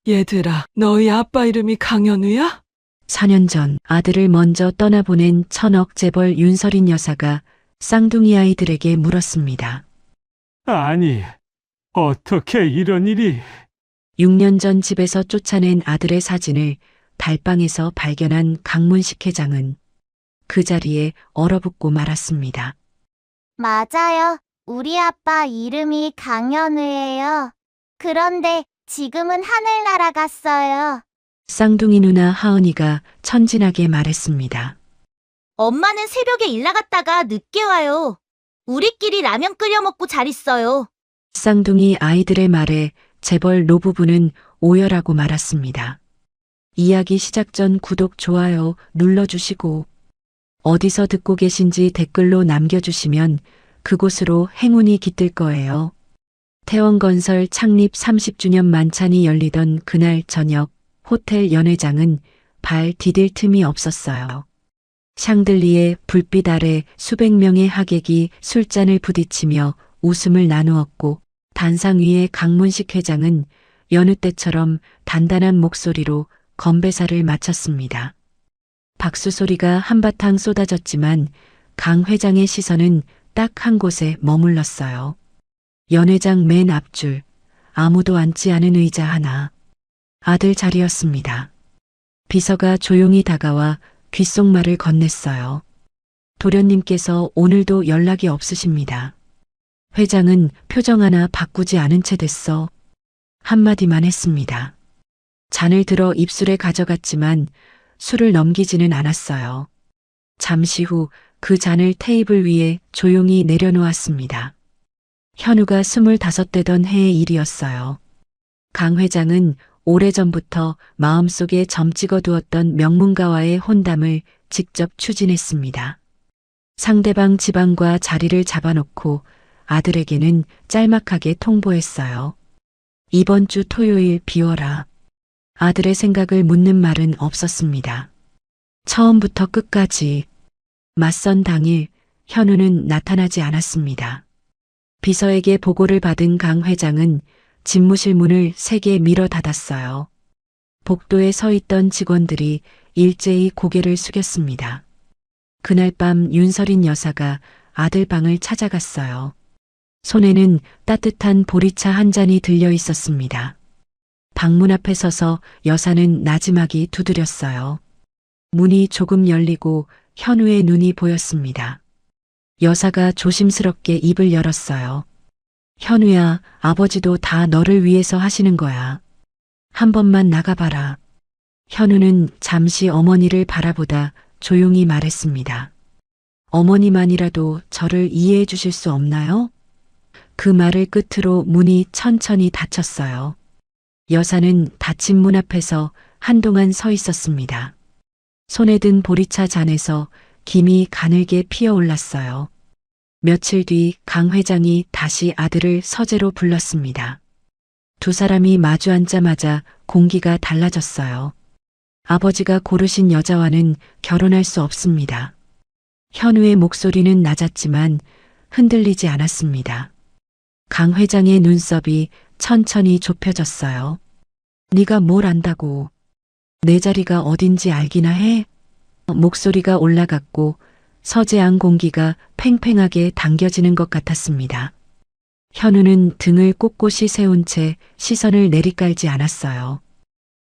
얘들아, 너희 아빠 이름이 강현우야? 4년 전 아들을 먼저 떠나보낸 천억 재벌 윤서린 여사가 쌍둥이 아이들에게 물었습니다. 아니, 어떻게 이런 일이... 6년 전 집에서 쫓아낸 아들의 사진을 달방에서 발견한 강문식 회장은 그 자리에 얼어붙고 말았습니다. 맞아요. 우리 아빠 이름이 강현우예요. 그런데 지금은 하늘 날아갔어요. 쌍둥이 누나 하은이가 천진하게 말했습니다. 엄마는 새벽에 일 나갔다가 늦게 와요. 우리끼리 라면 끓여 먹고 잘 있어요. 쌍둥이 아이들의 말에 재벌 노부부는 오열하고 말았습니다. 이야기 시작 전 구독, 좋아요 눌러주시고 어디서 듣고 계신지 댓글로 남겨주시면 그곳으로 행운이 깃들 거예요. 태원건설 창립 30주년 만찬이 열리던 그날 저녁 호텔 연회장은 발 디딜 틈이 없었어요. 샹들리에 불빛 아래 수백 명의 하객이 술잔을 부딪히며 웃음을 나누었고 단상 위에 강문식 회장은 여느 때처럼 단단한 목소리로 건배사를 마쳤습니다. 박수 소리가 한바탕 쏟아졌지만 강 회장의 시선은 딱 한 곳에 머물렀어요. 연회장 맨 앞줄, 아무도 앉지 않은 의자 하나. 아들 자리였습니다. 비서가 조용히 다가와 귓속말을 건넸어요. 도련님께서 오늘도 연락이 없으십니다. 회장은 표정 하나 바꾸지 않은 채 됐어. 한마디만 했습니다. 잔을 들어 입술에 가져갔지만 술을 넘기지는 않았어요. 잠시 후 그 잔을 테이블 위에 조용히 내려놓았습니다. 현우가 25되던 해의 일이었어요. 강 회장은 오래전부터 마음속에 점 찍어두었던 명문가와의 혼담을 직접 추진했습니다. 상대방 집안과 자리를 잡아놓고 아들에게는 짤막하게 통보했어요. 이번 주 토요일 비워라. 아들의 생각을 묻는 말은 없었습니다. 처음부터 끝까지. 맞선 당일 현우는 나타나지 않았습니다. 비서에게 보고를 받은 강 회장은 집무실 문을 세게 밀어 닫았어요. 복도에 서 있던 직원들이 일제히 고개를 숙였습니다. 그날 밤 윤서린 여사가 아들 방을 찾아갔어요. 손에는 따뜻한 보리차 한 잔이 들려 있었습니다. 방문 앞에 서서 여사는 나지막이 두드렸어요. 문이 조금 열리고 현우의 눈이 보였습니다. 여사가 조심스럽게 입을 열었어요. 현우야, 아버지도 다 너를 위해서 하시는 거야. 한 번만 나가봐라. 현우는 잠시 어머니를 바라보다 조용히 말했습니다. 어머니만이라도 저를 이해해 주실 수 없나요? 그 말을 끝으로 문이 천천히 닫혔어요. 여사는 닫힌 문 앞에서 한동안 서 있었습니다. 손에 든 보리차 잔에서 김이 가늘게 피어올랐어요. 며칠 뒤 강 회장이 다시 아들을 서재로 불렀습니다. 두 사람이 마주 앉자마자 공기가 달라졌어요. 아버지가 고르신 여자와는 결혼할 수 없습니다. 현우의 목소리는 낮았지만 흔들리지 않았습니다. 강 회장의 눈썹이 천천히 좁혀졌어요. 네가 뭘 안다고. 내 자리가 어딘지 알기나 해? 목소리가 올라갔고 서재 안 공기가 팽팽하게 당겨지는 것 같았습니다. 현우는 등을 꼿꼿이 세운 채 시선을 내리깔지 않았어요.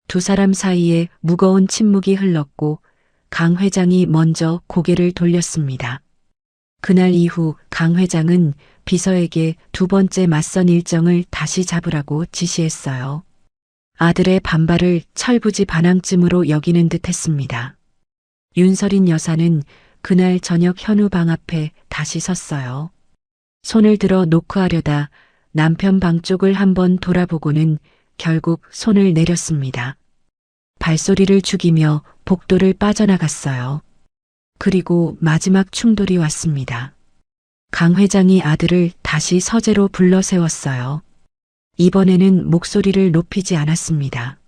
두 사람 사이에 무거운 침묵이 흘렀고 강 회장이 먼저 고개를 돌렸습니다. 그날 이후 강 회장은 비서에게 두 번째 맞선 일정을 다시 잡으라고 지시했어요. 아들의 반발을 철부지 반항쯤으로 여기는 듯 했습니다. 윤서린 여사는 그날 저녁 현우 방 앞에 다시 섰어요. 손을 들어 노크하려다 남편 방 쪽을 한번 돌아보고는 결국 손을 내렸습니다. 발소리를 죽이며 복도를 빠져나갔어요. 그리고 마지막 충돌이 왔습니다. 강 회장이 아들을 다시 서재로 불러 세웠어요. 이번에는 목소리를 높이지 않았습니다.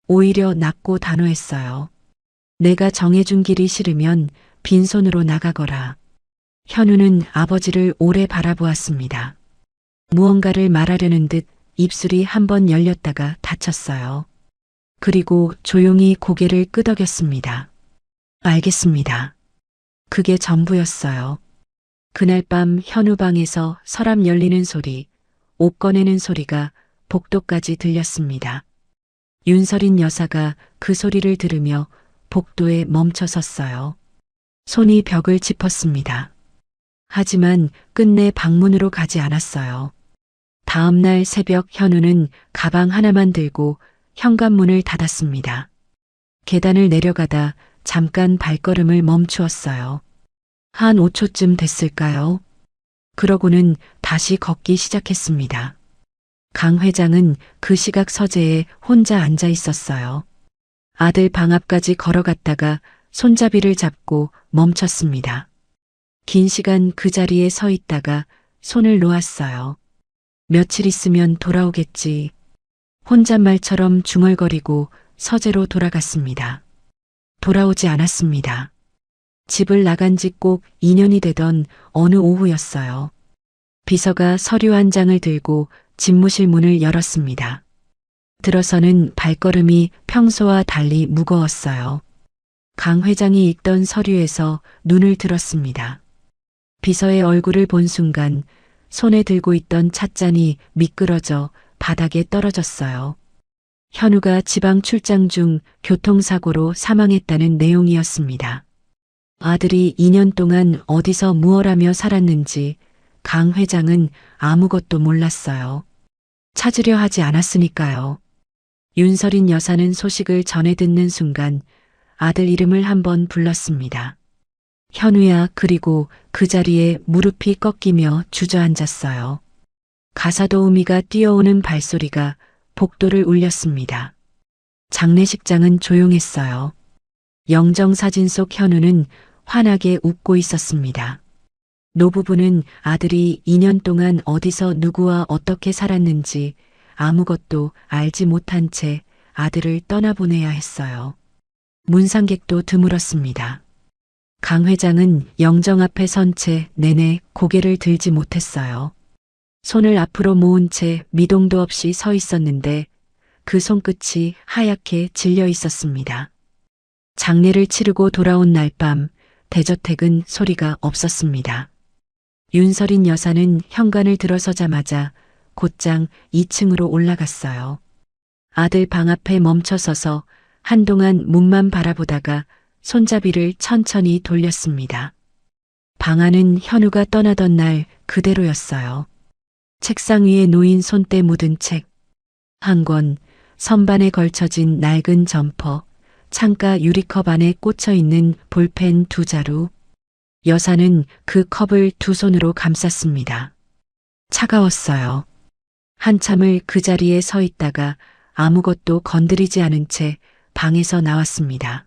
오히려 낮고 단호했어요. 내가 정해준 길이 싫으면 빈손으로 나가거라. 현우는 아버지를 오래 바라보았습니다. 무언가를 말하려는 듯 입술이 한번 열렸다가 닫혔어요. 그리고 조용히 고개를 끄덕였습니다. 알겠습니다. 그게 전부였어요. 그날 밤 현우 방에서 서랍 열리는 소리, 옷 꺼내는 소리가 복도까지 들렸습니다. 윤설인 여사가 그 소리를 들으며 복도에 멈춰 섰어요. 손이 벽을 짚었습니다. 하지만 끝내 방문으로 가지 않았어요. 다음 날 새벽 현우는 가방 하나만 들고 현관문을 닫았습니다. 계단을 내려가다 잠깐 발걸음을 멈추었어요. 한 5초쯤 됐을까요? 그러고는 다시 걷기 시작했습니다. 강 회장은 그 시각 서재에 혼자 앉아 있었어요. 아들 방 앞까지 걸어갔다가 손잡이를 잡고 멈췄습니다. 긴 시간 그 자리에 서 있다가 손을 놓았어요. 며칠 있으면 돌아오겠지. 혼잣말처럼 중얼거리고 서재로 돌아갔습니다. 돌아오지 않았습니다. 집을 나간 지 꼭 2년이 되던 어느 오후였어요. 비서가 서류 한 장을 들고 집무실 문을 열었습니다. 들어서는 발걸음이 평소와 달리 무거웠어요. 강 회장이 읽던 서류에서 눈을 들었습니다. 비서의 얼굴을 본 순간 손에 들고 있던 찻잔이 미끄러져 바닥에 떨어졌어요. 현우가 지방 출장 중 교통사고로 사망했다는 내용이었습니다. 아들이 2년 동안 어디서 무얼 하며 살았는지 강 회장은 아무것도 몰랐어요. 찾으려 하지 않았으니까요. 윤설인 여사는 소식을 전해 듣는 순간 아들 이름을 한번 불렀습니다. 현우야. 그리고 그 자리에 무릎이 꺾이며 주저앉았어요. 가사도우미가 뛰어오는 발소리가 복도를 울렸습니다. 장례식장은 조용했어요. 영정사진 속 현우는 환하게 웃고 있었습니다. 노부부는 아들이 2년 동안 어디서 누구와 어떻게 살았는지 아무것도 알지 못한 채 아들을 떠나보내야 했어요. 문상객도 드물었습니다. 강 회장은 영정 앞에 선 채 내내 고개를 들지 못했어요. 손을 앞으로 모은 채 미동도 없이 서 있었는데 그 손끝이 하얗게 질려 있었습니다. 장례를 치르고 돌아온 날 밤 대저택은 소리가 없었습니다. 윤설인 여사는 현관을 들어서자마자 곧장 2층으로 올라갔어요. 아들 방 앞에 멈춰 서서 한동안 문만 바라보다가 손잡이를 천천히 돌렸습니다. 방 안은 현우가 떠나던 날 그대로였어요. 책상 위에 놓인 손때 묻은 책 한 권, 선반에 걸쳐진 낡은 점퍼, 창가 유리컵 안에 꽂혀 있는 볼펜 2자루. 여사는 그 컵을 두 손으로 감쌌습니다. 차가웠어요. 한참을 그 자리에 서 있다가 아무것도 건드리지 않은 채 방에서 나왔습니다.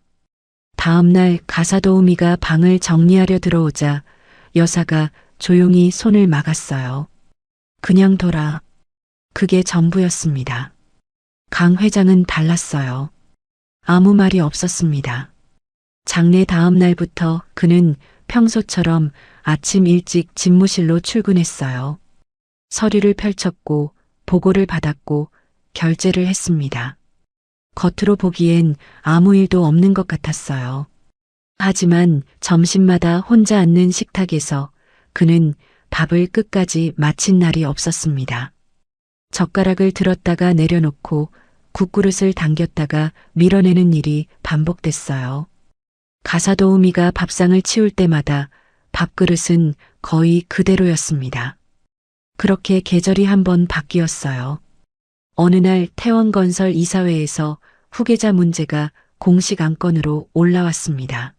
다음 날 가사도우미가 방을 정리하려 들어오자 여사가 조용히 손을 막았어요. 그냥 둬라. 그게 전부였습니다. 강 회장은 달랐어요. 아무 말이 없었습니다. 장례 다음 날부터 그는 평소처럼 아침 일찍 집무실로 출근했어요. 서류를 펼쳤고 보고를 받았고 결제를 했습니다. 겉으로 보기엔 아무 일도 없는 것 같았어요. 하지만 점심마다 혼자 앉는 식탁에서 그는 밥을 끝까지 마친 날이 없었습니다. 젓가락을 들었다가 내려놓고 국그릇을 당겼다가 밀어내는 일이 반복됐어요. 가사도우미가 밥상을 치울 때마다 밥그릇은 거의 그대로였습니다. 그렇게 계절이 한번 바뀌었어요. 어느 날 태원건설 이사회에서 후계자 문제가 공식 안건으로 올라왔습니다.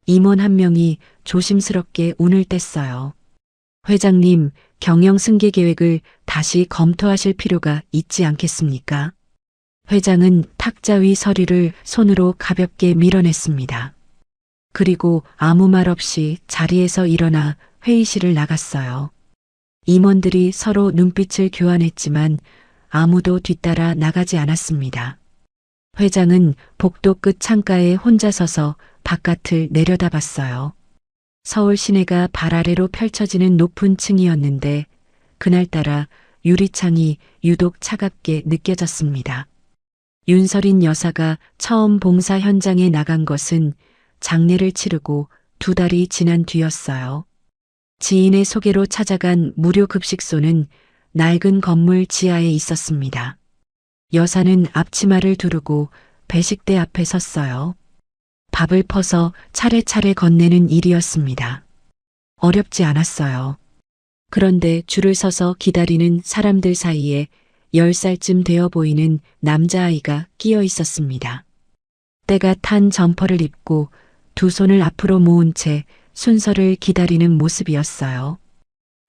임원 한 명이 조심스럽게 운을 뗐어요. 회장님, 경영 승계 계획을 다시 검토하실 필요가 있지 않겠습니까? 회장은 탁자 위 서류를 손으로 가볍게 밀어냈습니다. 그리고 아무 말 없이 자리에서 일어나 회의실을 나갔어요. 임원들이 서로 눈빛을 교환했지만 아무도 뒤따라 나가지 않았습니다. 회장은 복도 끝 창가에 혼자 서서 바깥을 내려다봤어요. 서울 시내가 발 아래로 펼쳐지는 높은 층이었는데 그날따라 유리창이 유독 차갑게 느껴졌습니다. 윤설인 여사가 처음 봉사 현장에 나간 것은 장례를 치르고 2달이 지난 뒤였어요. 지인의 소개로 찾아간 무료 급식소는 낡은 건물 지하에 있었습니다. 여사는 앞치마를 두르고 배식대 앞에 섰어요. 밥을 퍼서 차례차례 건네는 일이었습니다. 어렵지 않았어요. 그런데 줄을 서서 기다리는 사람들 사이에 10살쯤 되어 보이는 남자아이가 끼어 있었습니다. 때가 탄 점퍼를 입고 2 손을 앞으로 모은 채 순서를 기다리는 모습이었어요.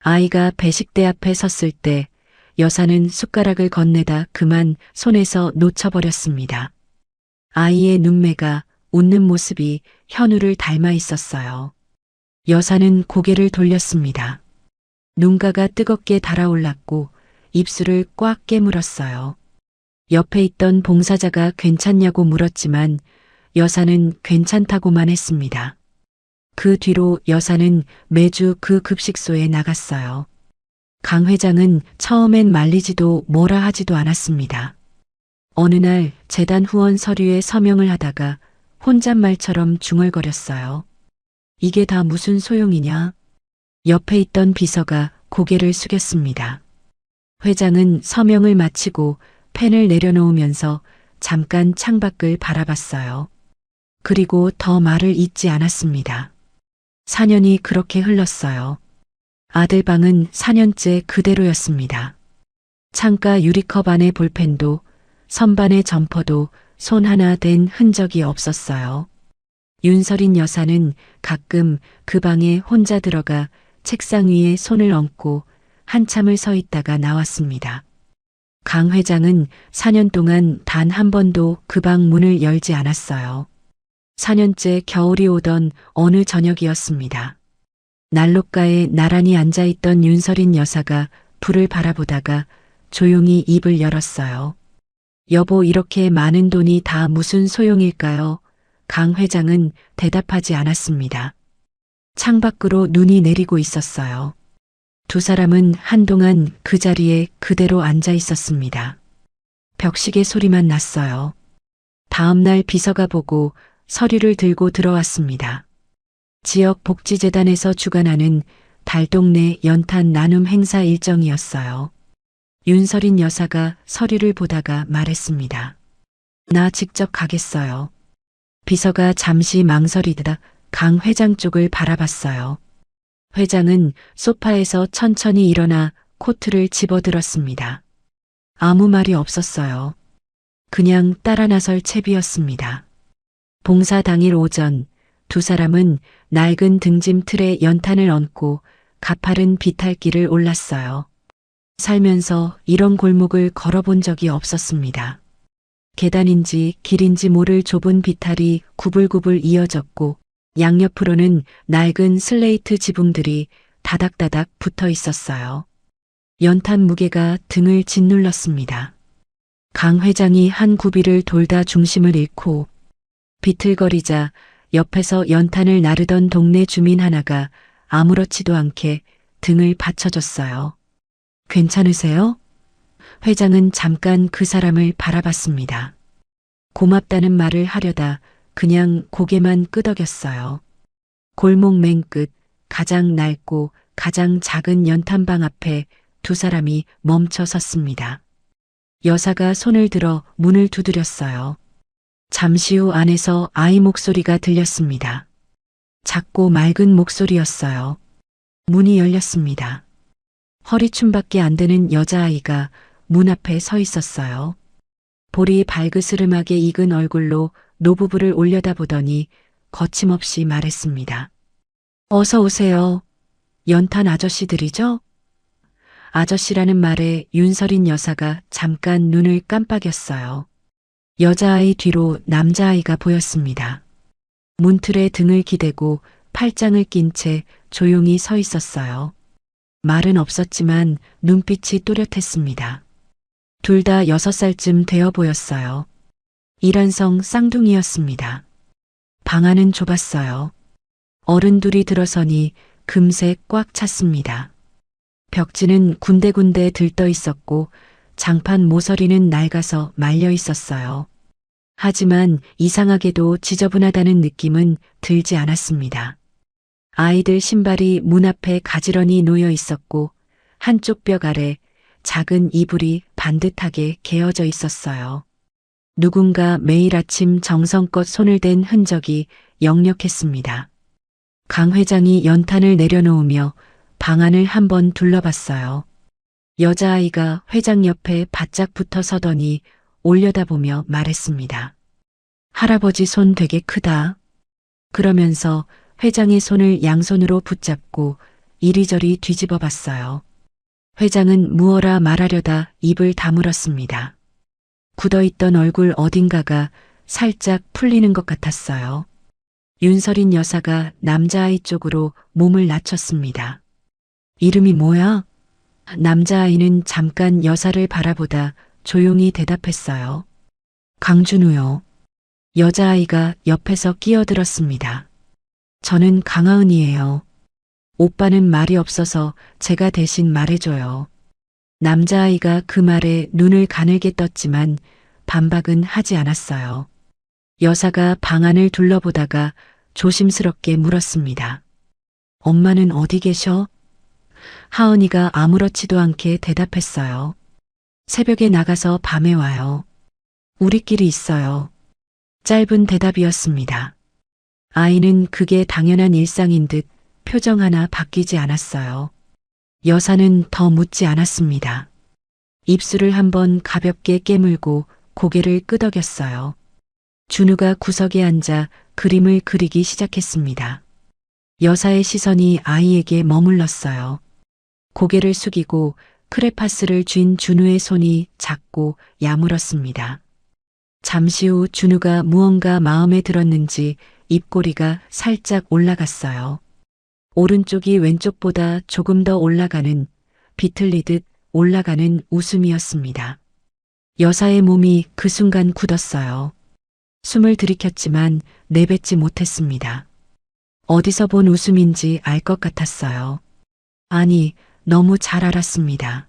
아이가 배식대 앞에 섰을 때 여사는 숟가락을 건네다 그만 손에서 놓쳐버렸습니다. 아이의 눈매가 웃는 모습이 현우를 닮아 있었어요. 여사는 고개를 돌렸습니다. 눈가가 뜨겁게 달아올랐고 입술을 꽉 깨물었어요. 옆에 있던 봉사자가 괜찮냐고 물었지만 여사는 괜찮다고만 했습니다. 그 뒤로 여사는 매주 그 급식소에 나갔어요. 강 회장은 처음엔 말리지도 뭐라 하지도 않았습니다. 어느 날 재단 후원 서류에 서명을 하다가 혼잣말처럼 중얼거렸어요. 이게 다 무슨 소용이냐? 옆에 있던 비서가 고개를 숙였습니다. 회장은 서명을 마치고 펜을 내려놓으면서 잠깐 창밖을 바라봤어요. 그리고 더 말을 잇지 않았습니다. 4년이 그렇게 흘렀어요. 아들 방은 4년째 그대로였습니다. 창가 유리컵 안에 볼펜도 선반의 점퍼도 손 하나 댄 흔적이 없었어요. 윤설인 여사는 가끔 그 방에 혼자 들어가 책상 위에 손을 얹고 한참을 서 있다가 나왔습니다. 강 회장은 4년 동안 단 한 번도 그 방 문을 열지 않았어요. 4년째 겨울이 오던 어느 저녁이었습니다. 난로가에 나란히 앉아있던 윤설인 여사가 불을 바라보다가 조용히 입을 열었어요. 여보, 이렇게 많은 돈이 다 무슨 소용일까요? 강 회장은 대답하지 않았습니다. 창밖으로 눈이 내리고 있었어요. 2 사람은 한동안 그 자리에 그대로 앉아 있었습니다. 벽시계 소리만 났어요. 다음 날 비서가 보고 서류를 들고 들어왔습니다. 지역 복지재단에서 주관하는 달동네 연탄 나눔 행사 일정이었어요. 윤설인 여사가 서류를 보다가 말했습니다. 나 직접 가겠어요. 비서가 잠시 망설이다 강 회장 쪽을 바라봤어요. 회장은 소파에서 천천히 일어나 코트를 집어들었습니다. 아무 말이 없었어요. 그냥 따라 나설 채비였습니다. 봉사 당일 오전 2 사람은 낡은 등짐 틀에 연탄을 얹고 가파른 비탈길을 올랐어요. 살면서 이런 골목을 걸어본 적이 없었습니다. 계단인지 길인지 모를 좁은 비탈이 구불구불 이어졌고 양옆으로는 낡은 슬레이트 지붕들이 다닥다닥 붙어 있었어요. 연탄 무게가 등을 짓눌렀습니다. 강 회장이 한 구비를 돌다 중심을 잃고 비틀거리자 옆에서 연탄을 나르던 동네 주민 하나가 아무렇지도 않게 등을 받쳐줬어요. 괜찮으세요? 회장은 잠깐 그 사람을 바라봤습니다. 고맙다는 말을 하려다 그냥 고개만 끄덕였어요. 골목 맨 끝 가장 낡고 가장 작은 연탄방 앞에 2 사람이 멈춰 섰습니다. 여사가 손을 들어 문을 두드렸어요. 잠시 후 안에서 아이 목소리가 들렸습니다. 작고 맑은 목소리였어요. 문이 열렸습니다. 허리춤밖에 안 되는 여자아이가 문 앞에 서 있었어요. 볼이 발그스름하게 익은 얼굴로 노부부를 올려다보더니 거침없이 말했습니다. 어서 오세요. 연탄 아저씨들이죠? 아저씨라는 말에 윤설인 여사가 잠깐 눈을 깜빡였어요. 여자아이 뒤로 남자아이가 보였습니다. 문틀에 등을 기대고 팔짱을 낀 채 조용히 서 있었어요. 말은 없었지만 눈빛이 또렷했습니다. 2 다 6살쯤 되어 보였어요. 일환성 쌍둥이였습니다. 방 안은 좁았어요. 어른 2이 들어서니 금세 꽉 찼습니다. 벽지는 군데군데 들떠 있었고 장판 모서리는 낡아서 말려 있었어요. 하지만 이상하게도 지저분하다는 느낌은 들지 않았습니다. 아이들 신발이 문 앞에 가지런히 놓여 있었고 한쪽 벽 아래 작은 이불이 반듯하게 개어져 있었어요. 누군가 매일 아침 정성껏 손을 댄 흔적이 역력했습니다. 강 회장이 연탄을 내려놓으며 방안을 한번 둘러봤어요. 여자아이가 회장 옆에 바짝 붙어 서더니 올려다보며 말했습니다. 할아버지 손 되게 크다. 그러면서 회장의 손을 양손으로 붙잡고 이리저리 뒤집어 봤어요. 회장은 무어라 말하려다 입을 다물었습니다. 굳어있던 얼굴 어딘가가 살짝 풀리는 것 같았어요. 윤설인 여사가 남자아이 쪽으로 몸을 낮췄습니다. 이름이 뭐야? 남자아이는 잠깐 여사를 바라보다 조용히 대답했어요. 강준우요. 여자아이가 옆에서 끼어들었습니다. 저는 강하은이에요. 오빠는 말이 없어서 제가 대신 말해줘요. 남자아이가 그 말에 눈을 가늘게 떴지만 반박은 하지 않았어요. 여사가 방안을 둘러보다가 조심스럽게 물었습니다. 엄마는 어디 계셔? 하은이가 아무렇지도 않게 대답했어요. 새벽에 나가서 밤에 와요. 우리끼리 있어요. 짧은 대답이었습니다. 아이는 그게 당연한 일상인 듯 표정 하나 바뀌지 않았어요. 여사는 더 묻지 않았습니다. 입술을 한번 가볍게 깨물고 고개를 끄덕였어요. 준우가 구석에 앉아 그림을 그리기 시작했습니다. 여사의 시선이 아이에게 머물렀어요. 고개를 숙이고 크레파스를 쥔 준우의 손이 작고 야물었습니다. 잠시 후 준우가 무언가 마음에 들었는지 입꼬리가 살짝 올라갔어요. 오른쪽이 왼쪽보다 조금 더 올라가는, 비틀리듯 올라가는 웃음이었습니다. 여사의 몸이 그 순간 굳었어요. 숨을 들이켰지만 내뱉지 못했습니다. 어디서 본 웃음인지 알 것 같았어요. 아니, 너무 잘 알았습니다.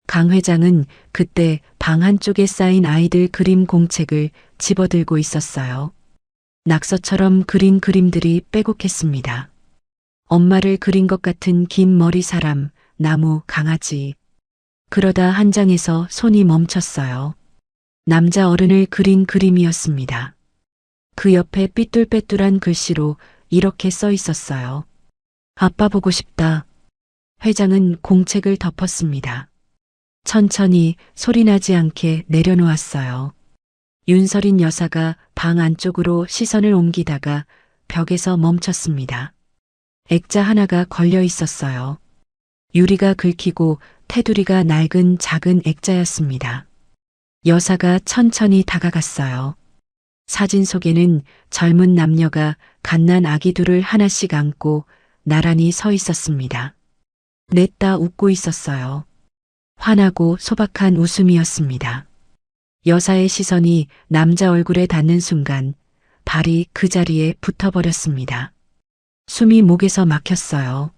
강 회장은 그때 방 한쪽에 쌓인 아이들 그림 공책을 집어들고 있었어요. 낙서처럼 그린 그림들이 빼곡했습니다. 엄마를 그린 것 같은 긴 머리 사람, 나무, 강아지. 그러다 한 장에서 손이 멈췄어요. 남자 어른을 그린 그림이었습니다. 그 옆에 삐뚤빼뚤한 글씨로 이렇게 써 있었어요. 아빠 보고 싶다. 회장은 공책을 덮었습니다. 천천히 소리나지 않게 내려놓았어요. 윤설인 여사가 방 안쪽으로 시선을 옮기다가 벽에서 멈췄습니다. 액자 하나가 걸려 있었어요. 유리가 긁히고 테두리가 낡은 작은 액자였습니다. 여사가 천천히 다가갔어요. 사진 속에는 젊은 남녀가 갓난 아기 둘을 하나씩 안고 나란히 서 있었습니다. 냈다 웃고 있었어요. 환하고 소박한 웃음이었습니다. 여사의 시선이 남자 얼굴에 닿는 순간 발이 그 자리에 붙어버렸습니다. 숨이 목에서 막혔어요.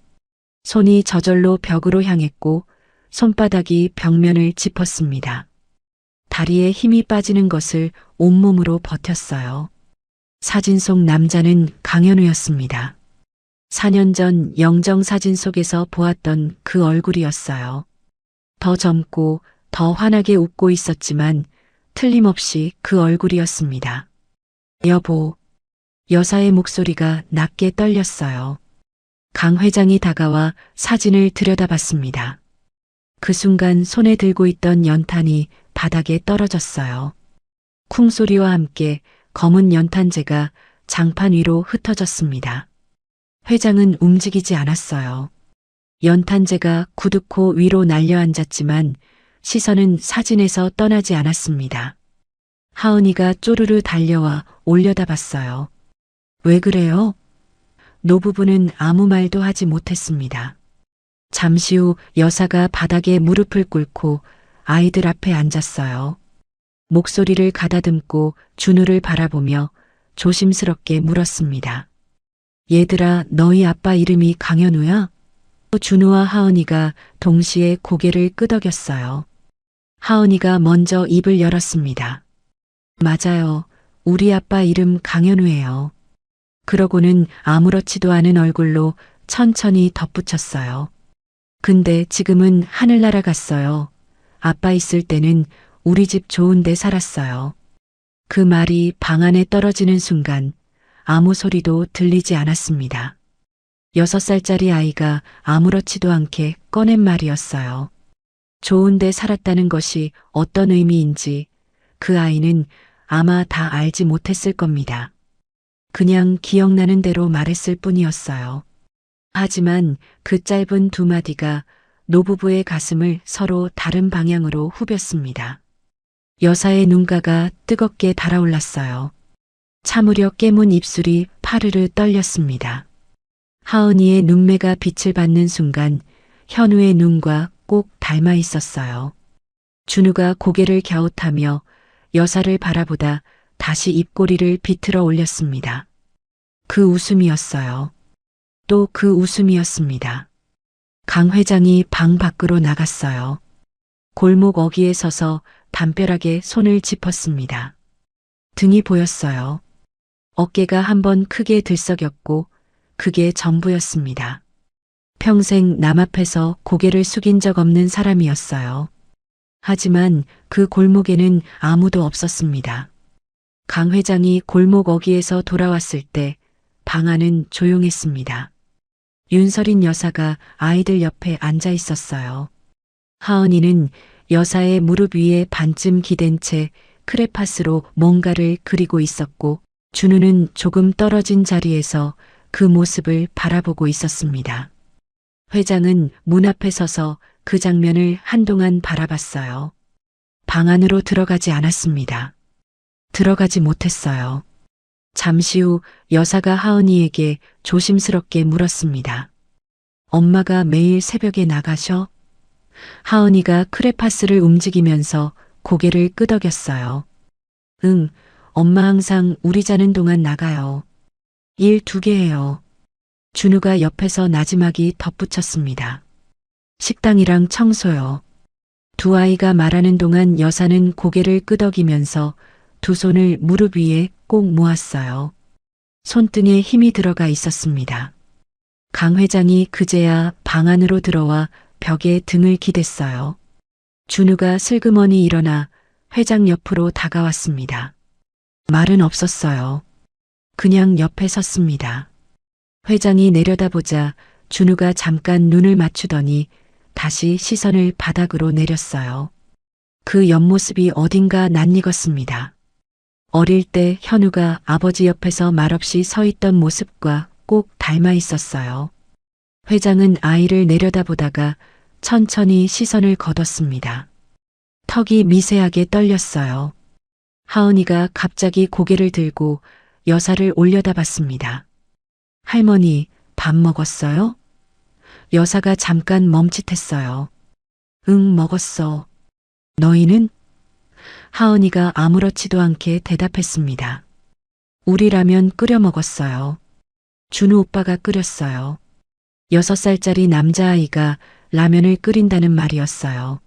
손이 저절로 벽으로 향했고 손바닥이 벽면을 짚었습니다. 다리에 힘이 빠지는 것을 온몸으로 버텼어요. 사진 속 남자는 강현우였습니다. 4년 전 영정 사진 속에서 보았던 그 얼굴이었어요. 더 젊고 더 환하게 웃고 있었지만 틀림없이 그 얼굴이었습니다. 여보. 여사의 목소리가 낮게 떨렸어요. 강 회장이 다가와 사진을 들여다봤습니다. 그 순간 손에 들고 있던 연탄이 바닥에 떨어졌어요. 쿵 소리와 함께 검은 연탄재가 장판 위로 흩어졌습니다. 회장은 움직이지 않았어요. 연탄재가 구두코 위로 날려 앉았지만 시선은 사진에서 떠나지 않았습니다. 하은이가 쪼르르 달려와 올려다봤어요. 왜 그래요? 노부부는 아무 말도 하지 못했습니다. 잠시 후 여사가 바닥에 무릎을 꿇고 아이들 앞에 앉았어요. 목소리를 가다듬고 준우를 바라보며 조심스럽게 물었습니다. 얘들아, 너희 아빠 이름이 강현우야? 준우와 하은이가 동시에 고개를 끄덕였어요. 하은이가 먼저 입을 열었습니다. 맞아요. 우리 아빠 이름 강현우예요. 그러고는 아무렇지도 않은 얼굴로 천천히 덧붙였어요. 근데 지금은 하늘 날아갔어요. 아빠 있을 때는 우리 집 좋은 데 살았어요. 그 말이 방 안에 떨어지는 순간 아무 소리도 들리지 않았습니다. 6살짜리 아이가 아무렇지도 않게 꺼낸 말이었어요. 좋은 데 살았다는 것이 어떤 의미인지 그 아이는 아마 다 알지 못했을 겁니다. 그냥 기억나는 대로 말했을 뿐이었어요. 하지만 그 짧은 두 마디가 노부부의 가슴을 서로 다른 방향으로 후볐습니다. 여사의 눈가가 뜨겁게 달아올랐어요. 참으려 깨문 입술이 파르르 떨렸습니다. 하은이의 눈매가 빛을 받는 순간 현우의 눈과 꼭 닮아 있었어요. 준우가 고개를 갸웃하며 여사를 바라보다 다시 입꼬리를 비틀어 올렸습니다. 그 웃음이었어요. 또 그 웃음이었습니다. 강 회장이 방 밖으로 나갔어요. 골목 어귀에 서서 담벼락에 손을 짚었습니다. 등이 보였어요. 어깨가 한번 크게 들썩였고 그게 전부였습니다. 평생 남 앞에서 고개를 숙인 적 없는 사람이었어요. 하지만 그 골목에는 아무도 없었습니다. 강 회장이 골목 어귀에서 돌아왔을 때 방 안은 조용했습니다. 윤설인 여사가 아이들 옆에 앉아 있었어요. 하은이는 여사의 무릎 위에 반쯤 기댄 채 크레파스로 뭔가를 그리고 있었고 준우는 조금 떨어진 자리에서 그 모습을 바라보고 있었습니다. 회장은 문 앞에 서서 그 장면을 한동안 바라봤어요. 방 안으로 들어가지 않았습니다. 들어가지 못했어요. 잠시 후 여사가 하은이에게 조심스럽게 물었습니다. 엄마가 매일 새벽에 나가셔? 하은이가 크레파스를 움직이면서 고개를 끄덕였어요. 응, 엄마 항상 우리 자는 동안 나가요. 일 2개 해요. 준우가 옆에서 나지막이 덧붙였습니다. 식당이랑 청소요. 두 아이가 말하는 동안 여사는 고개를 끄덕이면서 두 손을 무릎 위에 꼭 모았어요. 손등에 힘이 들어가 있었습니다. 강 회장이 그제야 방 안으로 들어와 벽에 등을 기댔어요. 준우가 슬그머니 일어나 회장 옆으로 다가왔습니다. 말은 없었어요. 그냥 옆에 섰습니다. 회장이 내려다보자 준우가 잠깐 눈을 맞추더니 다시 시선을 바닥으로 내렸어요. 그 옆모습이 어딘가 낯익었습니다. 어릴 때 현우가 아버지 옆에서 말없이 서 있던 모습과 꼭 닮아 있었어요. 회장은 아이를 내려다보다가 천천히 시선을 걷었습니다. 턱이 미세하게 떨렸어요. 하은이가 갑자기 고개를 들고 여사를 올려다봤습니다. 할머니, 밥 먹었어요? 여사가 잠깐 멈칫했어요. 응, 먹었어. 너희는? 하은이가 아무렇지도 않게 대답했습니다. 우리 라면 끓여 먹었어요. 준우 오빠가 끓였어요. 6살짜리 남자아이가 라면을 끓인다는 말이었어요.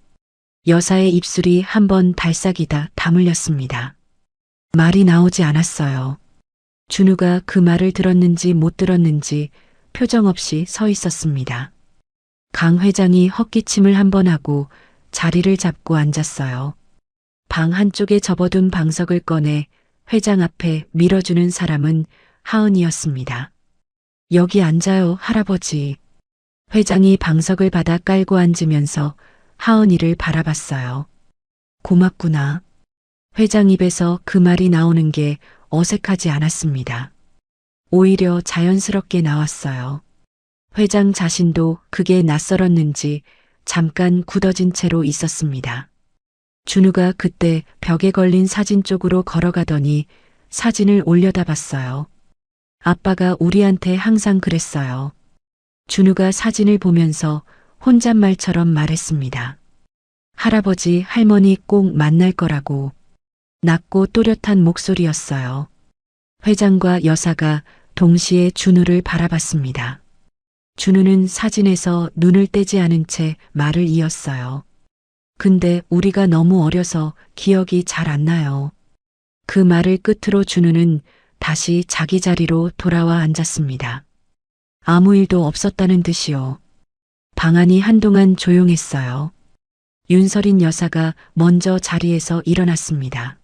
여사의 입술이 한번 달싹이다 다물렸습니다. 말이 나오지 않았어요. 준우가 그 말을 들었는지 못 들었는지 표정 없이 서 있었습니다. 강 회장이 헛기침을 한번 하고 자리를 잡고 앉았어요. 방 한쪽에 접어둔 방석을 꺼내 회장 앞에 밀어주는 사람은 하은이었습니다. 여기 앉아요, 할아버지. 회장이 방석을 받아 깔고 앉으면서 하은이를 바라봤어요. 고맙구나. 회장 입에서 그 말이 나오는 게 어색하지 않았습니다. 오히려 자연스럽게 나왔어요. 회장 자신도 그게 낯설었는지 잠깐 굳어진 채로 있었습니다. 준우가 그때 벽에 걸린 사진 쪽으로 걸어가더니 사진을 올려다봤어요. 아빠가 우리한테 항상 그랬어요. 준우가 사진을 보면서 혼잣말처럼 말했습니다. 할아버지, 할머니 꼭 만날 거라고. 낮고 또렷한 목소리였어요. 회장과 여사가 동시에 준우를 바라봤습니다. 준우는 사진에서 눈을 떼지 않은 채 말을 이었어요. 근데 우리가 너무 어려서 기억이 잘 안 나요. 그 말을 끝으로 준우는 다시 자기 자리로 돌아와 앉았습니다. 아무 일도 없었다는 듯이요. 방안이 한동안 조용했어요. 윤설인 여사가 먼저 자리에서 일어났습니다.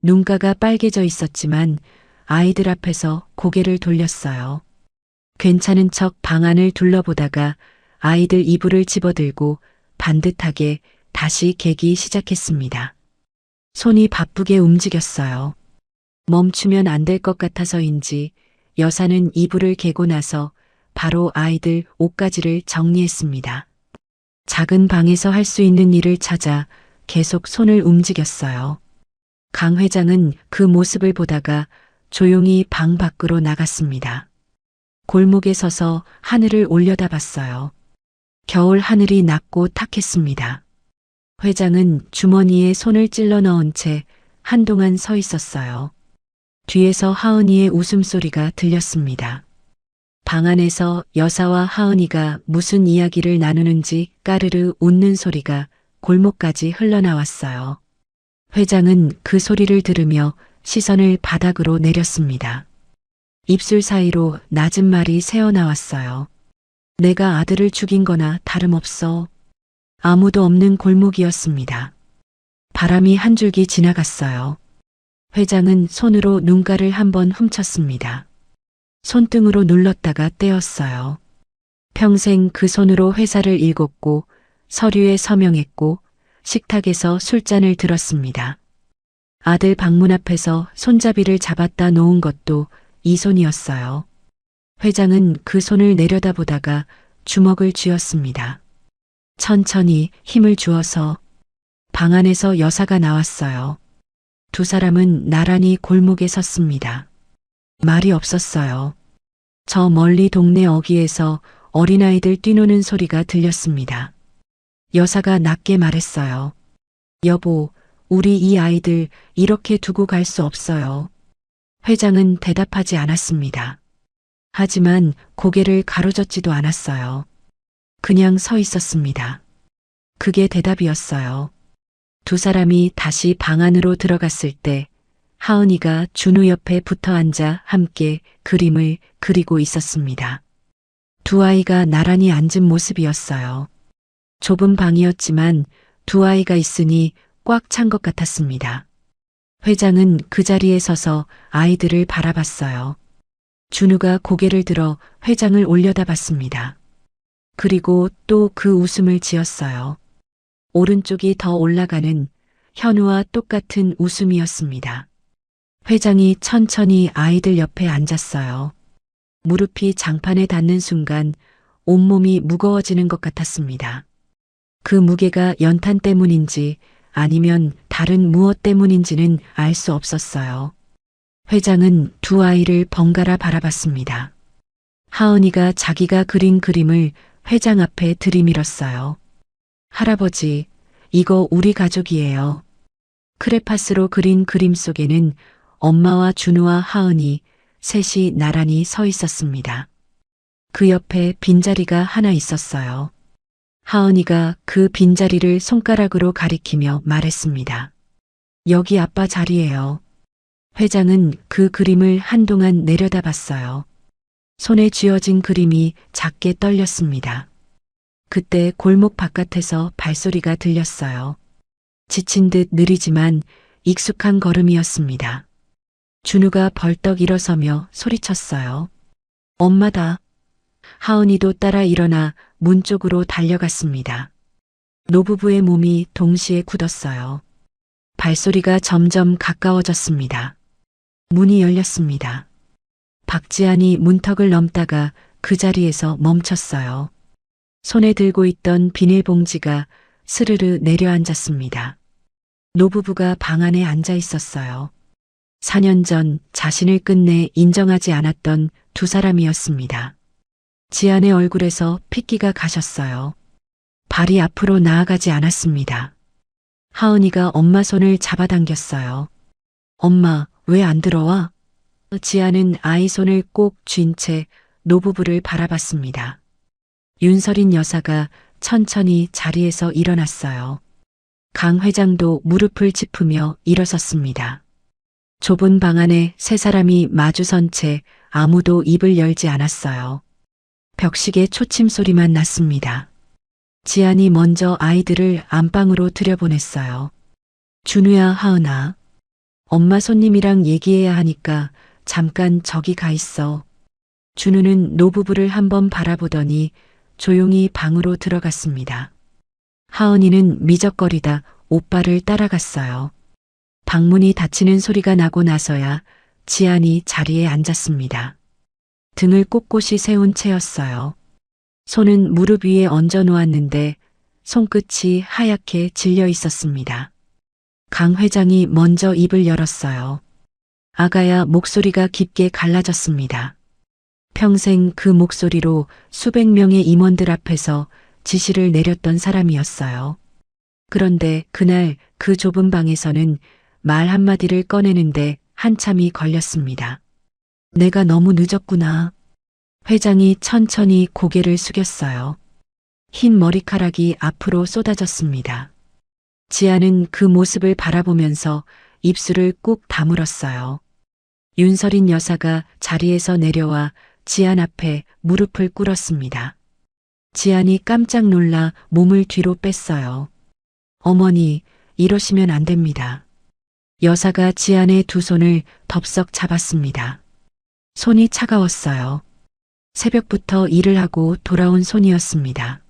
눈가가 빨개져 있었지만 아이들 앞에서 고개를 돌렸어요. 괜찮은 척 방안을 둘러보다가 아이들 이불을 집어들고 반듯하게 다시 개기 시작했습니다. 손이 바쁘게 움직였어요. 멈추면 안 될 것 같아서인지 여사는 이불을 개고 나서 바로 아이들 옷가지를 정리했습니다. 작은 방에서 할 수 있는 일을 찾아 계속 손을 움직였어요. 강 회장은 그 모습을 보다가 조용히 방 밖으로 나갔습니다. 골목에 서서 하늘을 올려다봤어요. 겨울 하늘이 낮고 탁했습니다. 회장은 주머니에 손을 찔러 넣은 채 한동안 서 있었어요. 뒤에서 하은이의 웃음소리가 들렸습니다. 방 안에서 여사와 하은이가 무슨 이야기를 나누는지 까르르 웃는 소리가 골목까지 흘러나왔어요. 회장은 그 소리를 들으며 시선을 바닥으로 내렸습니다. 입술 사이로 낮은 말이 새어나왔어요. 내가 아들을 죽인 거나 다름없어. 아무도 없는 골목이었습니다. 바람이 한 줄기 지나갔어요. 회장은 손으로 눈가를 한번 훔쳤습니다. 손등으로 눌렀다가 떼었어요. 평생 그 손으로 회사를 일궜고 서류에 서명했고 식탁에서 술잔을 들었습니다. 아들 방문 앞에서 손잡이를 잡았다 놓은 것도 이 손이었어요. 회장은 그 손을 내려다보다가 주먹을 쥐었습니다. 천천히 힘을 주어서 방 안에서 여사가 나왔어요. 두 사람은 나란히 골목에 섰습니다. 말이 없었어요. 저 멀리 동네 어귀에서 어린아이들 뛰노는 소리가 들렸습니다. 여사가 낮게 말했어요. 여보, 우리 이 아이들 이렇게 두고 갈 수 없어요. 회장은 대답하지 않았습니다. 하지만 고개를 가로젓지도 않았어요. 그냥 서 있었습니다. 그게 대답이었어요. 두 사람이 다시 방 안으로 들어갔을 때 하은이가 준우 옆에 붙어 앉아 함께 그림을 그리고 있었습니다. 두 아이가 나란히 앉은 모습이었어요. 좁은 방이었지만 두 아이가 있으니 꽉 찬 것 같았습니다. 회장은 그 자리에 서서 아이들을 바라봤어요. 준우가 고개를 들어 회장을 올려다봤습니다. 그리고 또 그 웃음을 지었어요. 오른쪽이 더 올라가는 현우와 똑같은 웃음이었습니다. 회장이 천천히 아이들 옆에 앉았어요. 무릎이 장판에 닿는 순간 온몸이 무거워지는 것 같았습니다. 그 무게가 연탄 때문인지 아니면 다른 무엇 때문인지는 알 수 없었어요. 회장은 두 아이를 번갈아 바라봤습니다. 하은이가 자기가 그린 그림을 회장 앞에 들이밀었어요. 할아버지, 이거 우리 가족이에요. 크레파스로 그린 그림 속에는 엄마와 준우와 하은이 셋이 나란히 서 있었습니다. 그 옆에 빈자리가 하나 있었어요. 하은이가 그 빈자리를 손가락으로 가리키며 말했습니다. 여기 아빠 자리예요. 회장은 그 그림을 한동안 내려다봤어요. 손에 쥐어진 그림이 작게 떨렸습니다. 그때 골목 바깥에서 발소리가 들렸어요. 지친 듯 느리지만 익숙한 걸음이었습니다. 준우가 벌떡 일어서며 소리쳤어요. 엄마다. 하은이도 따라 일어나 문 쪽으로 달려갔습니다. 노부부의 몸이 동시에 굳었어요. 발소리가 점점 가까워졌습니다. 문이 열렸습니다. 박지한이 문턱을 넘다가 그 자리에서 멈췄어요. 손에 들고 있던 비닐봉지가 스르르 내려앉았습니다. 노부부가 방 안에 앉아 있었어요. 4년 전 자신을 끝내 인정하지 않았던 두 사람이었습니다. 지안의 얼굴에서 핏기가 가셨어요. 발이 앞으로 나아가지 않았습니다. 하은이가 엄마 손을 잡아당겼어요. 엄마, 왜 안 들어와? 지안은 아이 손을 꼭 쥔 채 노부부를 바라봤습니다. 윤설인 여사가 천천히 자리에서 일어났어요. 강 회장도 무릎을 짚으며 일어섰습니다. 좁은 방 안에 세 사람이 마주선 채 아무도 입을 열지 않았어요. 벽식의 초침 소리만 났습니다. 지안이 먼저 아이들을 안방으로 들여보냈어요. 준우야, 하은아. 엄마 손님이랑 얘기해야 하니까 잠깐 저기 가 있어. 준우는 노부부를 한번 바라보더니 조용히 방으로 들어갔습니다. 하은이는 미적거리다 오빠를 따라갔어요. 방문이 닫히는 소리가 나고 나서야 지안이 자리에 앉았습니다. 등을 꼿꼿이 세운 채였어요. 손은 무릎 위에 얹어 놓았는데 손끝이 하얗게 질려 있었습니다. 강 회장이 먼저 입을 열었어요. 아가야 목소리가 깊게 갈라졌습니다. 평생 그 목소리로 수백 명의 임원들 앞에서 지시를 내렸던 사람이었어요. 그런데 그날 그 좁은 방에서는 말 한마디를 꺼내는데 한참이 걸렸습니다. 내가 너무 늦었구나. 회장이 천천히 고개를 숙였어요. 흰 머리카락이 앞으로 쏟아졌습니다. 지아는 그 모습을 바라보면서 입술을 꾹 다물었어요. 윤설인 여사가 자리에서 내려와 지안 앞에 무릎을 꿇었습니다. 지안이 깜짝 놀라 몸을 뒤로 뺐어요. 어머니, 이러시면 안 됩니다. 여사가 지안의 두 손을 덥석 잡았습니다. 손이 차가웠어요. 새벽부터 일을 하고 돌아온 손이었습니다.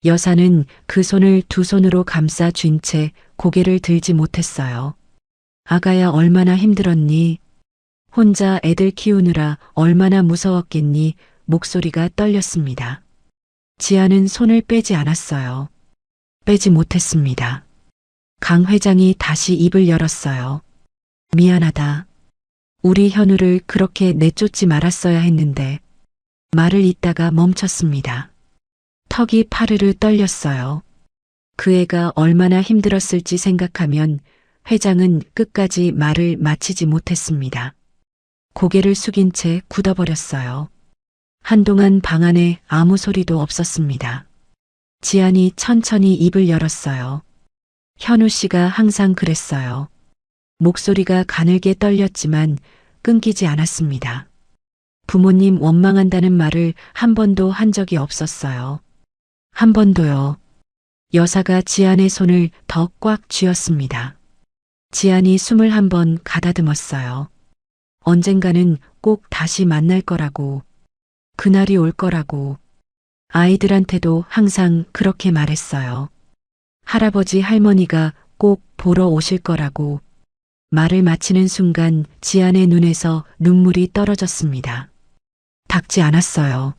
여사는 그 손을 두 손으로 감싸 쥔 채 고개를 들지 못했어요. 아가야, 얼마나 힘들었니? 혼자 애들 키우느라 얼마나 무서웠겠니? 목소리가 떨렸습니다. 지아는 손을 빼지 않았어요. 빼지 못했습니다. 강 회장이 다시 입을 열었어요. 미안하다. 우리 현우를 그렇게 내쫓지 말았어야 했는데. 말을 잇다가 멈췄습니다. 턱이 파르르 떨렸어요. 그 애가 얼마나 힘들었을지 생각하면 회장은 끝까지 말을 마치지 못했습니다. 고개를 숙인 채 굳어버렸어요. 한동안 방 안에 아무 소리도 없었습니다. 지안이 천천히 입을 열었어요. 현우 씨가 항상 그랬어요. 목소리가 가늘게 떨렸지만 끊기지 않았습니다. 부모님 원망한다는 말을 한 번도 한 적이 없었어요. 한 번도요. 여사가 지안의 손을 더 꽉 쥐었습니다. 지안이 숨을 한 번 가다듬었어요. 언젠가는 꼭 다시 만날 거라고, 그날이 올 거라고. 아이들한테도 항상 그렇게 말했어요. 할아버지 할머니가 꼭 보러 오실 거라고. 말을 마치는 순간 지안의 눈에서 눈물이 떨어졌습니다. 닦지 않았어요.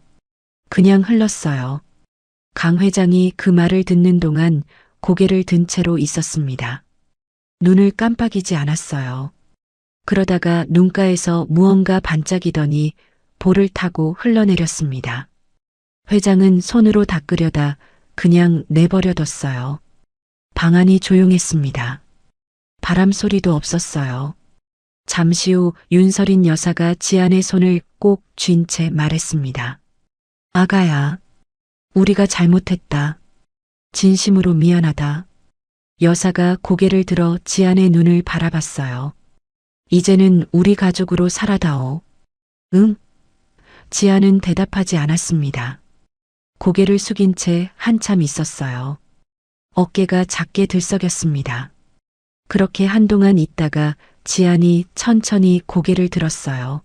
그냥 흘렀어요. 강 회장이 그 말을 듣는 동안 고개를 든 채로 있었습니다. 눈을 깜빡이지 않았어요. 그러다가 눈가에서 무언가 반짝이더니 볼을 타고 흘러내렸습니다. 회장은 손으로 닦으려다 그냥 내버려뒀어요. 방 안이 조용했습니다. 바람 소리도 없었어요. 잠시 후 윤설인 여사가 지안의 손을 꼭 쥔 채 말했습니다. 아가야, 우리가 잘못했다. 진심으로 미안하다. 여사가 고개를 들어 지안의 눈을 바라봤어요. 이제는 우리 가족으로 살아다오. 응? 지안은 대답하지 않았습니다. 고개를 숙인 채 한참 있었어요. 어깨가 작게 들썩였습니다. 그렇게 한동안 있다가 지안이 천천히 고개를 들었어요.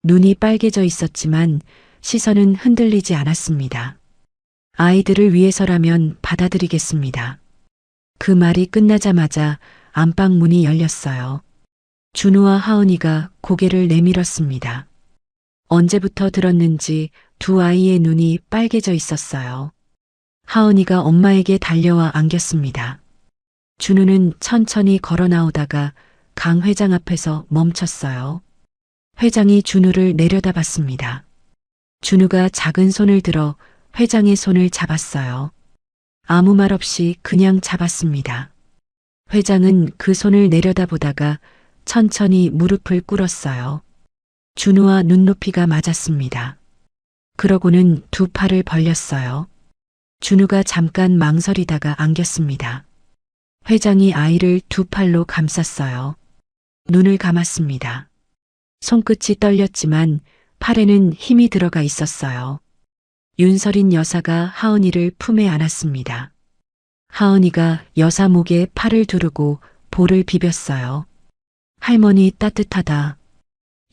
눈이 빨개져 있었지만 시선은 흔들리지 않았습니다. 아이들을 위해서라면 받아들이겠습니다. 그 말이 끝나자마자 안방 문이 열렸어요. 준우와 하은이가 고개를 내밀었습니다. 언제부터 들었는지 두 아이의 눈이 빨개져 있었어요. 하은이가 엄마에게 달려와 안겼습니다. 준우는 천천히 걸어 나오다가 강 회장 앞에서 멈췄어요. 회장이 준우를 내려다봤습니다. 준우가 작은 손을 들어 회장의 손을 잡았어요. 아무 말 없이 그냥 잡았습니다. 회장은 그 손을 내려다보다가 천천히 무릎을 꿇었어요. 준우와 눈높이가 맞았습니다. 그러고는 두 팔을 벌렸어요. 준우가 잠깐 망설이다가 안겼습니다. 회장이 아이를 두 팔로 감쌌어요. 눈을 감았습니다. 손끝이 떨렸지만 팔에는 힘이 들어가 있었어요. 윤설인 여사가 하은이를 품에 안았습니다. 하은이가 여사 목에 팔을 두르고 볼을 비볐어요. 할머니 따뜻하다.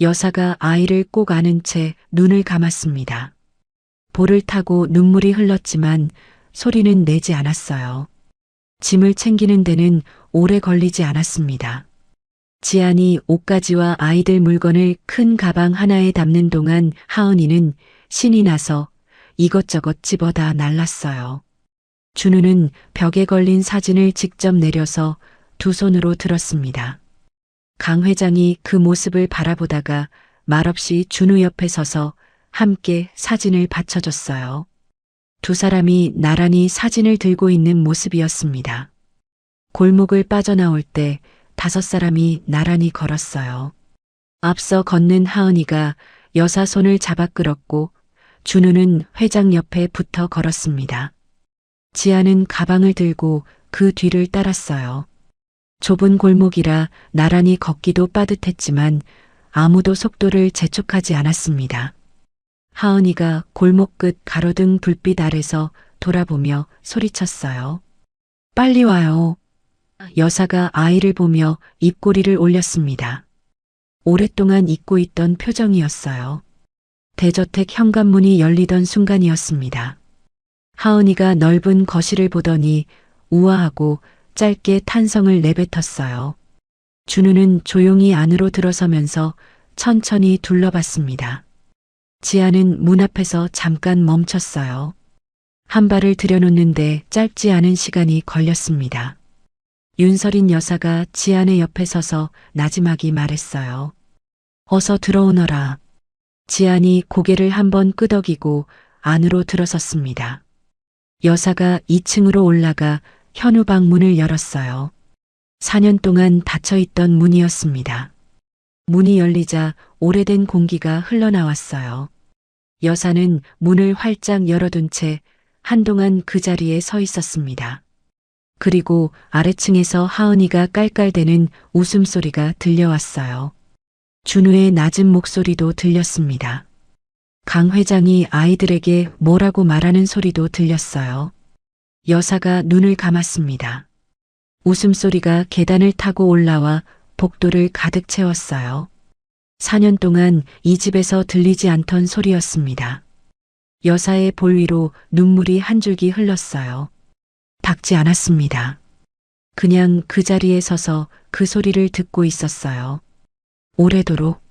여사가 아이를 꼭 안은 채 눈을 감았습니다. 볼을 타고 눈물이 흘렀지만 소리는 내지 않았어요. 짐을 챙기는 데는 오래 걸리지 않았습니다. 지안이 옷가지와 아이들 물건을 큰 가방 하나에 담는 동안 하은이는 신이 나서 이것저것 집어다 날랐어요. 준우는 벽에 걸린 사진을 직접 내려서 두 손으로 들었습니다. 강 회장이 그 모습을 바라보다가 말없이 준우 옆에 서서 함께 사진을 받쳐줬어요. 두 사람이 나란히 사진을 들고 있는 모습이었습니다. 골목을 빠져나올 때 5사람이 나란히 걸었어요. 앞서 걷는 하은이가 여사 손을 잡아 끌었고 준우는 회장 옆에 붙어 걸었습니다. 지아는 가방을 들고 그 뒤를 따랐어요. 좁은 골목이라 나란히 걷기도 빠듯했지만 아무도 속도를 재촉하지 않았습니다. 하은이가 골목 끝 가로등 불빛 아래서 돌아보며 소리쳤어요. 빨리 와요. 여사가 아이를 보며 입꼬리를 올렸습니다. 오랫동안 잊고 있던 표정이었어요. 대저택 현관문이 열리던 순간이었습니다. 하은이가 넓은 거실을 보더니 우아하고 짧게 탄성을 내뱉었어요. 준우는 조용히 안으로 들어서면서 천천히 둘러봤습니다. 지아는 문 앞에서 잠깐 멈췄어요. 한 발을 들여놓는데 짧지 않은 시간이 걸렸습니다. 윤설인 여사가 지안의 옆에 서서 나지막이 말했어요. 어서 들어오너라. 지안이 고개를 한번 끄덕이고 안으로 들어섰습니다. 여사가 2층으로 올라가 현우방 문을 열었어요. 4년 동안 닫혀있던 문이었습니다. 문이 열리자 오래된 공기가 흘러나왔어요. 여사는 문을 활짝 열어둔 채 한동안 그 자리에 서 있었습니다. 그리고 아래층에서 하은이가 깔깔대는 웃음소리가 들려왔어요. 준우의 낮은 목소리도 들렸습니다. 강 회장이 아이들에게 뭐라고 말하는 소리도 들렸어요. 여사가 눈을 감았습니다. 웃음소리가 계단을 타고 올라와 복도를 가득 채웠어요. 4년 동안 이 집에서 들리지 않던 소리였습니다. 여사의 볼 위로 눈물이 한 줄기 흘렀어요. 닦지 않았습니다. 그냥 그 자리에 서서 그 소리를 듣고 있었어요. 오래도록.